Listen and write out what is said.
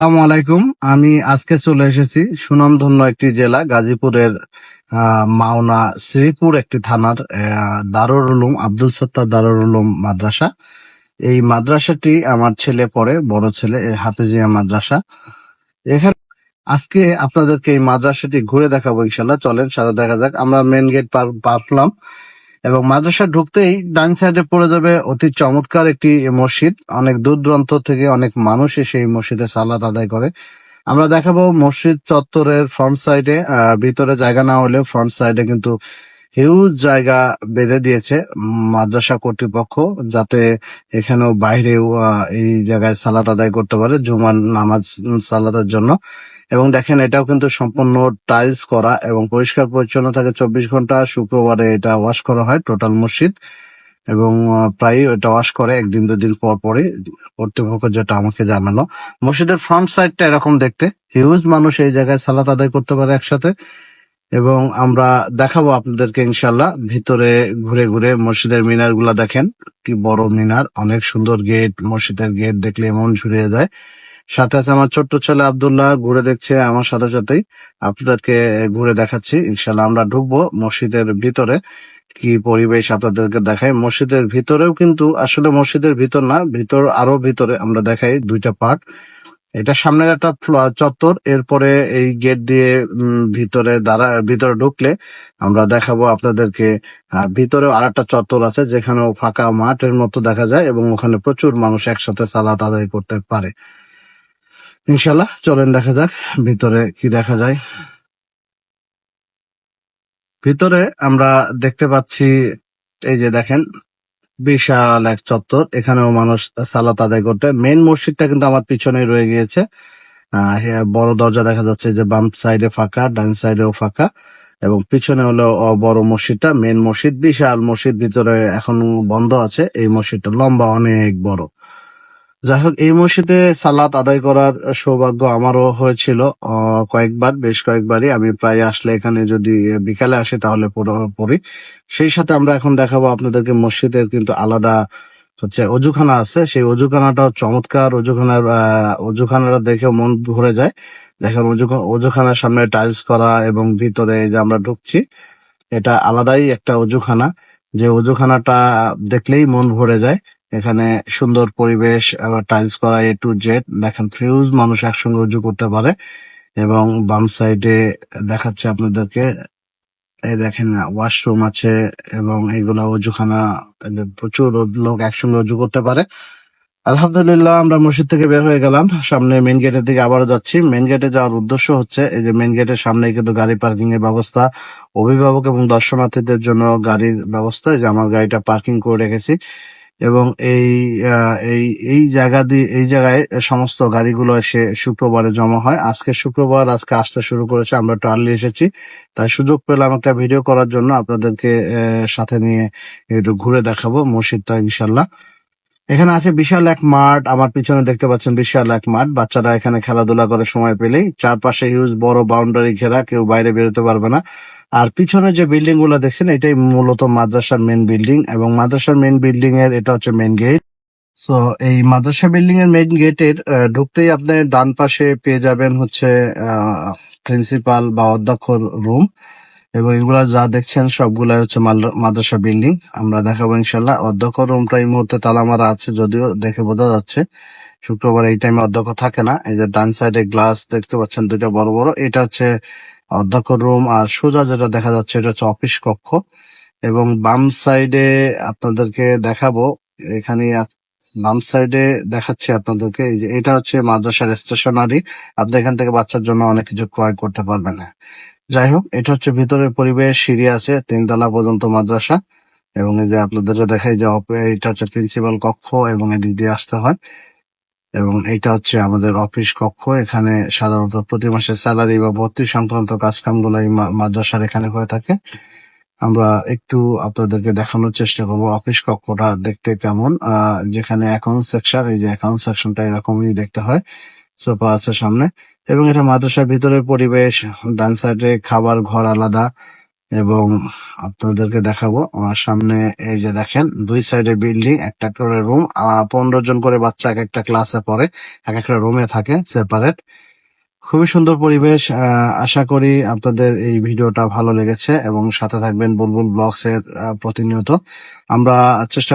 আসসালামু আলাইকুম। আমি আজকে চলে এসেছি সুনামধন্য একটি জেলা গাজীপুরের মাওনা শ্রীপুর একটি থানার দারুল উলুম আব্দুল সত্তার দারুল উলুম মাদ্রাসা। এই মাদ্রাসাটি আমার ছেলে পড়ে, বড় ছেলে, হাফেজিয়া মাদ্রাসা। এখানে আজকে আপনাদেরকে এই মাদ্রাসাটি ঘুরে দেখাবো ইনশাল্লাহ। চলেন সাথে দেখা যাক। আমরা মেন গেট পারলাম এবং মাদ্রাসা ঢুকতেই ডান সাইডে পড়ে যাবে অতি চমৎকার একটি মসজিদ। অনেক দূর দূরান্ত থেকে অনেক মানুষ এসে এই মসজিদে সালাত আদায় করে। আমরা দেখাবো মসজিদ চত্বরের ফ্রন্ট সাইডে, ভিতরে জায়গা না হলেও ফ্রন্ট সাইডে কিন্তু হিউজ জায়গা বেঁধে দিয়েছে মাদ্রাসা কর্তৃপক্ষ, যাতে এখানেও বাইরেও এই জায়গায় সালাত আদায় করতে পারে জুমার নামাজ সালাতের জন্য। এবং দেখেন এটাও কিন্তু সম্পূর্ণ টাইলস করা এবং পরিষ্কার পরিচ্ছন্ন থাকে 24 ঘন্টা। শুক্রবারে এটা ওয়াশ করা হয় টোটাল মসজিদ, এবং প্রায় এটা ওয়াশ করে একদিন দুদিন পর পরে কর্তৃপক্ষ, যেটা আমাকে জানালো। মসজিদের ফ্রন্ট সাইডটা এরকম দেখতে, হিউজ মানুষ এই জায়গায় সালাত আদায় করতে পারে একসাথে। এবং আমরা দেখাবো আপনাদেরকে ইনশাল্লাহ ভিতরে ঘুরে ঘুরে। মসজিদের মিনার গুলা দেখেন, কি বড় মিনার, অনেক সুন্দর গেট। মসজিদের গেট দেখলে মন ঝুরিয়ে যায়। সাথে আছে আমার ছোট্ট ছেলে আব্দুল্লাহ, ঘুরে দেখছে আমার সাথে সাথেই। আপনাদেরকে ঘুরে দেখাচ্ছি ইনশাল্লাহ। আমরা ঢুকবো মসজিদের ভিতরে, কি পরিবেশ আপনাদেরকে দেখাই। মসজিদের ভিতরেও কিন্তু আসলে মসজিদের ভিতর না, ভিতর আরো ভিতরে আমরা দেখাই দুইটা পার্ট। এটা সামনের একটা চত্বর, এরপরে এই গেট দিয়ে ভিতরে ঢুকলে আমরা দেখাবো আপনাদেরকে ভিতরেও আর একটা চত্বর আছে, যেখানেও ফাঁকা মাঠের মতো দেখা যায় এবং ওখানে প্রচুর মানুষ একসাথে সালাত আদায় করতে পারে। ইনশাল্লাহ চলেন দেখা যাক ভিতরে কি দেখা যায়। ভিতরে আমরা দেখতে পাচ্ছি, এই যে দেখেন বিশাল এক চত্বর, এখানেও মানুষ সালাত আদায় করতে। মেইন মসজিদটা কিন্তু আমার পিছনে রয়ে গিয়েছে। বড় দরজা দেখা যাচ্ছে, যে বাম সাইডে ফাঁকা, ডান সাইডেও ফাঁকা, এবং পিছনে হলো বড় মসজিদটা, মেন মসজিদ। বিশাল মসজিদ, ভিতরে এখন বন্ধ আছে। এই মসজিদটা লম্বা, অনেক বড়। যাই হোক, এই মসজিদে সালাত আদায় করার সৌভাগ্য আমারও হয়েছিল কয়েকবার, বেশ কয়েকবারই। আমি প্রায় আসলে এখানে যদি বিকালে আসি তাহলে পড়ি। সেই সাথে আমরা এখন দেখাবো আপনাদেরকে মসজিদের কিন্তু আলাদা হচ্ছে অজুখানা আছে। সেই অজুখানাটাও চমৎকার। অজুখানাটা দেখে মন ভরে যায়। দেখেন অজুখানার সামনে টাইলস করা, এবং ভিতরে যে আমরা ঢুকছি এটা আলাদাই একটা অজুখানা, যে অজুখানাটা দেখলেই মন ভরে যায়। এখানে সুন্দর পরিবেশ, আবার টাইলস করা A to Z। দেখেন ফিউজ মানুষ একসঙ্গে উজু করতে পারে। এবং বাম সাইডে দেখাচ্ছে আপনাদেরকে, এই দেখেন ওয়াশরুম আছে, এবং এগুলা অজুখানা, প্রচুর লোক একসঙ্গে উজু করতে পারে। আলহামদুলিল্লাহ, আমরা মসজিদ থেকে বের হয়ে গেলাম, সামনে মেন গেটের দিকে আবারও যাচ্ছি। মেন গেটে যাওয়ার উদ্দেশ্য হচ্ছে, এই যে মেন গেটের সামনে কিন্তু গাড়ি পার্কিং এর ব্যবস্থা, অভিভাবক এবং দর্শনার্থীদের জন্য গাড়ির ব্যবস্থা। এই যে আমার গাড়িটা পার্কিং করে রেখেছি, এবং এই জায়গায় সমস্ত গাড়িগুলো এসে শুক্রবারে জমা হয়। আজকে শুক্রবার, আজকে আসতে শুরু করেছে, আমরা একটু আর্লি এসেছি, তাই সুযোগ পেলাম একটা ভিডিও করার জন্য। আপনাদেরকে সাথে নিয়ে একটু ঘুরে দেখাবো মসজিদটা ইনশাল্লাহ। এখানে আছে বিশাল এক মাঠ, আমার পিছনে দেখতে পাচ্ছেন বিশাল এক মাঠ। বাচ্চারা এখানে খেলাধুলা করে সময় পেলেই। চারপাশে হিউজ বড় বাউন্ডারি ঘেরা, কেউ বাইরে বেরোতে পারবে না। আর পিছনে যে বিল্ডিং গুলো দেখছেন, এটাই মূলত মাদ্রাসার মেন বিল্ডিং, এবং মাদ্রাসার মেন বিল্ডিং এর এটা হচ্ছে মেন গেট। তো এই মাদ্রাসা বিল্ডিং এর মেইন গেটের ঢুকতেই আপনি ডান পাশে পেয়ে যাবেন হচ্ছে প্রিন্সিপাল বা অধ্যক্ষর রুম, এবং এগুলা যা দেখছেন সবগুলাই হচ্ছে মাদ্রাসা বিল্ডিং। আমরা দেখাবো ইনশাল্লাহ। অধ্যক্ষ রুমটা এই মুহূর্তে তালা মারা আছে, যদিও দেখে বোঝা যাচ্ছে শুক্রবার এই টাইমে অধ্যক্ষ থাকে না। এই যে ডান সাইডে গ্লাস দেখতে পাচ্ছেন দুইটা বড় বড়, এটা হচ্ছে অধ্যক্ষ রুম। আর সোজা যেটা দেখা যাচ্ছে এটা হচ্ছে অফিস কক্ষ। এবং বাম সাইডে আপনাদেরকে দেখাবো, এখানে বাম সাইডে দেখাচ্ছি আপনাদেরকে, এই যে এটা হচ্ছে মাদ্রাসার স্টেশনারি। আপনি এখান থেকে বাচ্চার জন্য অনেক কিছু ক্রয় করতে পারবেন। যাই হোক, এটা হচ্ছে ভিতরের পরিবেশ। সিঁড়ি আছে 3 তলা পর্যন্ত মাদ্রাসা, এবং এই যে আপনাদের দেখাই যে এটা হচ্ছে প্রিন্সিপাল কক্ষ, এবং এদিক দিয়ে আসতে হয়। এবং এটা হচ্ছে আমাদের অফিস কক্ষ। এখানে সাধারণত প্রতি মাসে স্যালারি বা ভর্তি সংক্রান্ত কাজ কামগুলো এই মাদ্রাসার এখানে হয়ে থাকে। আমরা একটু আপনাদেরকে দেখানোর চেষ্টা করবো অফিস কক্ষটা দেখতে কেমন। যেখানে অ্যাকাউন্ট সেকশন, এই যে অ্যাকাউন্ট সেকশনটা এরকমই দেখতে হয়। সোফা আছে সামনে, এবং এটা মাদ্রাসার ভিতরের পরিবেশ। ডান সাইডে খাবার ঘর আলাদা, এবং আপনাদেরকে দেখাবো আমার সামনে। এই যে দেখেন, দুই সাইডে বিল্ডিং, একটা করে রুম, 15 জন করে বাচ্চা এক একটা ক্লাসে পড়ে, এক একটা রুমে থাকে সেপারেট। খুবই সুন্দর পরিবেশ। আশা করি আপনাদের এই ভিডিওটা ভালো লেগেছে এবং সাথে থাকবেন বুলবুল ব্লগস এর প্রতিনিয়ত। আমরা চেষ্টা